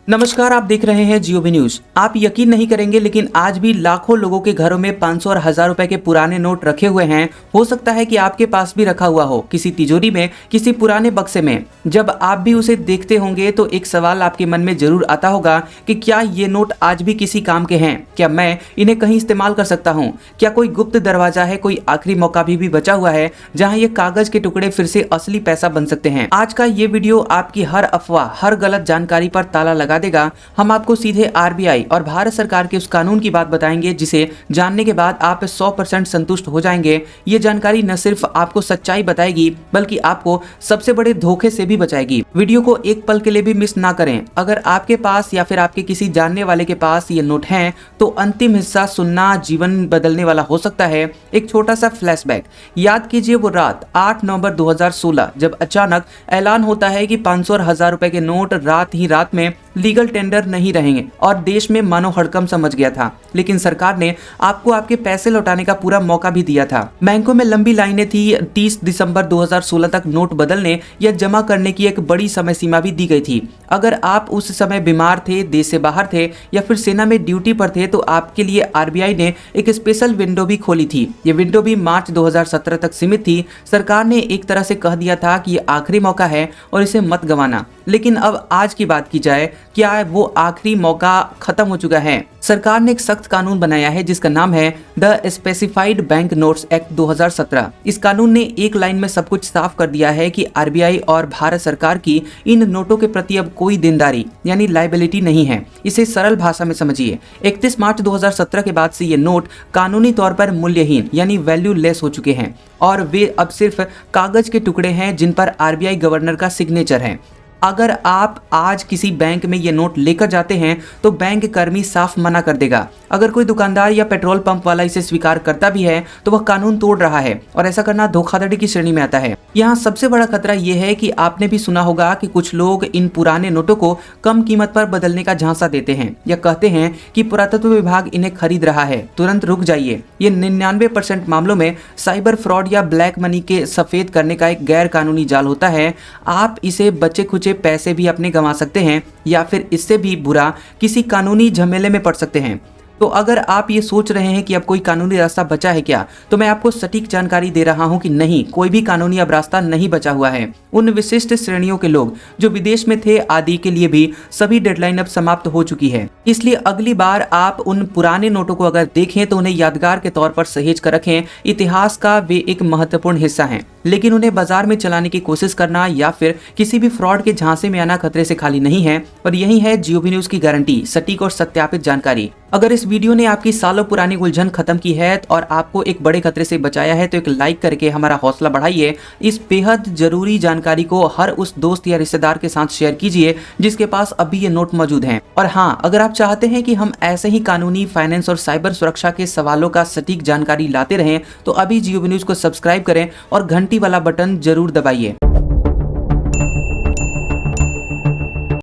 नमस्कार, आप देख रहे हैं जियो न्यूज। आप यकीन नहीं करेंगे लेकिन आज भी लाखों लोगों के घरों में 500 और 1000 रुपए के पुराने नोट रखे हुए हैं। हो सकता है कि आपके पास भी रखा हुआ हो, किसी तिजोरी में, किसी पुराने बक्से में। जब आप भी उसे देखते होंगे तो एक सवाल आपके मन में जरूर आता होगा कि क्या ये नोट आज भी किसी काम के हैं? क्या मैं इन्हें कहीं इस्तेमाल कर सकता हूँ? क्या कोई गुप्त दरवाजा है, कोई आखिरी मौका भी बचा हुआ है जहाँ ये कागज के टुकड़े फिर से असली पैसा बन सकते हैं? आज का ये वीडियो आपकी हर अफवाह, हर गलत जानकारी पर ताला लगा देगा। हम आपको सीधे आरबीआई और भारत सरकार के उस कानून की बात बताएंगे जिसे जानने के बाद आप 100% संतुष्ट हो जाएंगे। ये जानकारी न सिर्फ आपको सच्चाई बताएगी बल्कि आपको सबसे बड़े धोखे से भी बचाएगी। वीडियो को एक पल के लिए भी मिस ना करें। अगर आपके पास या फिर आपके किसी जानने वाले के पास ये नोट हैं तो अंतिम हिस्सा सुनना जीवन बदलने वाला हो सकता है। एक छोटा सा फ्लैशबैक याद कीजिए, वो रात 8 नवंबर 2016 जब अचानक ऐलान होता है कि 500 और 1000 रुपए के नोट रात में लीगल टेंडर नहीं रहेंगे और देश में मानो हड़कंप समझ गया था। लेकिन सरकार ने आपको आपके पैसे लौटाने का पूरा मौका भी दिया था। बैंकों में लंबी लाइनें थी। 30 दिसंबर 2016 तक नोट बदलने या जमा करने की एक बड़ी समय सीमा भी दी गई थी। अगर आप उस समय बीमार थे, देश से बाहर थे या फिर सेना में ड्यूटी पर थे तो आपके लिए आरबीआई ने एक स्पेशल विंडो भी खोली थी। ये विंडो भी मार्च 2017 तक सीमित थी। सरकार ने एक तरह से कह दिया था कि ये आखिरी मौका है और इसे मत गंवाना। लेकिन अब आज की बात की जाए, क्या वो आखिरी मौका खत्म हो चुका है? सरकार ने एक सख्त कानून बनाया है जिसका नाम है the specified bank notes act 2017। इस कानून ने एक लाइन में सब कुछ साफ कर दिया है कि आरबीआई और भारत सरकार की इन नोटों के प्रति अब कोई देनदारी यानी लायबिलिटी नहीं है। इसे सरल भाषा में समझिए, 31 मार्च 2017 के बाद से ये नोट कानूनी तौर पर मूल्यहीन यानी वैल्यू लेस हो चुके हैं और वे अब सिर्फ कागज के टुकड़े हैं जिन पर आरबीआई गवर्नर का सिग्नेचर है। अगर आप आज किसी बैंक में ये नोट लेकर जाते हैं तो बैंक कर्मी साफ मना कर देगा। अगर कोई दुकानदार या पेट्रोल पंप वाला इसे स्वीकार करता भी है तो वह कानून तोड़ रहा है और ऐसा करना धोखाधड़ी की श्रेणी में आता है। यहाँ सबसे बड़ा खतरा ये है कि आपने भी सुना होगा कि कुछ लोग इन पुराने नोटों को कम कीमत पर बदलने का झांसा देते हैं या कहते हैं कि पुरातत्व विभाग इन्हें खरीद रहा है। तुरंत रुक जाइए। ये 99% मामलों में साइबर फ्रॉड या ब्लैक मनी के सफेद करने का एक गैर कानूनी जाल होता है। आप इसे बचे खुचे पैसे भी अपने गंवा सकते हैं या फिर इससे भी बुरा किसी कानूनी झमेले में पड़ सकते हैं। तो अगर आप ये सोच रहे हैं कि अब कोई कानूनी रास्ता बचा है क्या, तो मैं आपको सटीक जानकारी दे रहा हूं कि नहीं, कोई भी कानूनी अब रास्ता नहीं बचा हुआ है। उन विशिष्ट श्रेणियों के लोग जो विदेश में थे आदि के लिए भी सभी डेडलाइन अब समाप्त हो चुकी है। इसलिए अगली बार आप उन पुराने नोटों को अगर देखें तो उन्हें यादगार के तौर पर सहेज कर रखें। इतिहास का वे एक महत्वपूर्ण हिस्सा हैं, लेकिन उन्हें बाजार में चलाने की कोशिश करना या फिर किसी भी फ्रॉड के झांसे में आना खतरे से खाली नहीं है। और यही है जियो न्यूज की गारंटी, सटीक और सत्यापित जानकारी। अगर इस वीडियो ने आपकी सालों पुरानी उलझन खत्म की है और आपको एक बड़े खतरे से बचाया है तो एक लाइक करके हमारा हौसला बढ़ाइए। इस बेहद जरूरी जानकारी को हर उस दोस्त या रिश्तेदार के साथ शेयर कीजिए जिसके पास अभी ये नोट मौजूद हैं। और हाँ, अगर आप चाहते हैं कि हम ऐसे ही कानूनी, फाइनेंस और साइबर सुरक्षा के सवालों का सटीक जानकारी लाते रहें तो अभी जियो न्यूज को सब्सक्राइब करें और घंटी वाला बटन जरूर दबाइए।